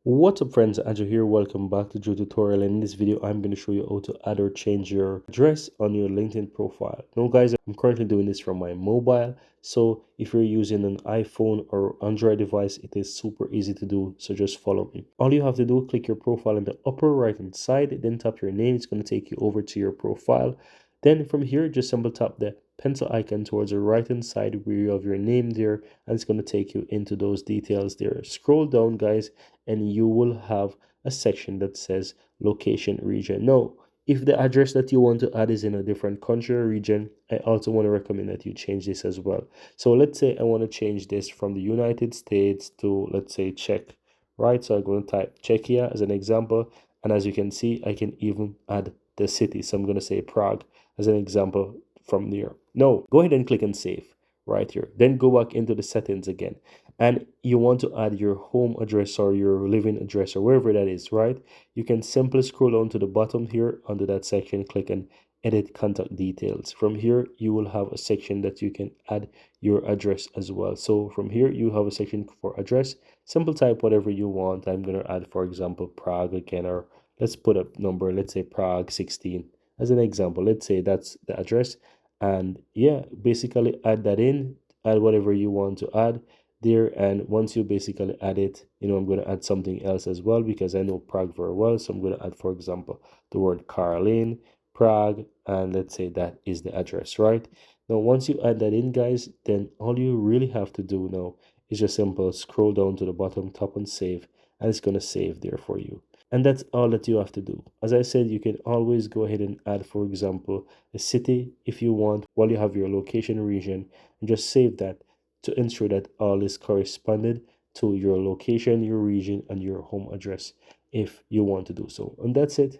What's up friends, Andrew here. Welcome back to Joe Tutorial. In this video I'm going to show you how to add or change your address on your LinkedIn profile. Now guys, I'm currently doing this from my mobile, so if you're using an iPhone or Android device, it is super easy to do, so just follow me. All you have to do, click your profile in the upper right hand side, then tap your name. It's going to take you over to your profile. Then from here, just simply tap the pencil icon towards the right hand side where you have your name there, and it's going to take you into those details there. Scroll down guys, and you will have a section that says location region. Now, if the address that you want to add is in a different country or region, I also want to recommend that you change this as well. So let's say I want to change this from the United States to, let's say, Czech, right? So I'm going to type Czechia as an example, and as you can see, I can even add the city. So I'm going to say Prague as an example from there. Now, go ahead and click and save right here. Then go back into the settings again, and you want to add your home address or your living address or wherever that is, right? You can simply scroll down to the bottom here under that section, click and edit contact details. From here you will have a section that you can add your address as well. So from here you have a section for address. Simple type whatever you want. I'm going to add, for example, Prague again, or let's put a number, let's say Prague 16 as an example. Let's say that's the address, and yeah, basically add that in, add whatever you want to add there. And once you basically add it, I'm going to add something else as well because I know Prague very well. So I'm going to add, for example, the word Caroline, Prague, and let's say that is the address, right? Now once you add that in guys, then all you really have to do now is just simple scroll down to the bottom, tap on save, and it's going to save there for you. And that's all that you have to do. As I said, you can always go ahead and add, for example, a city if you want while you have your location region, and just save that to ensure that all is corresponded to your location, your region, and your home address if you want to do so. And that's it.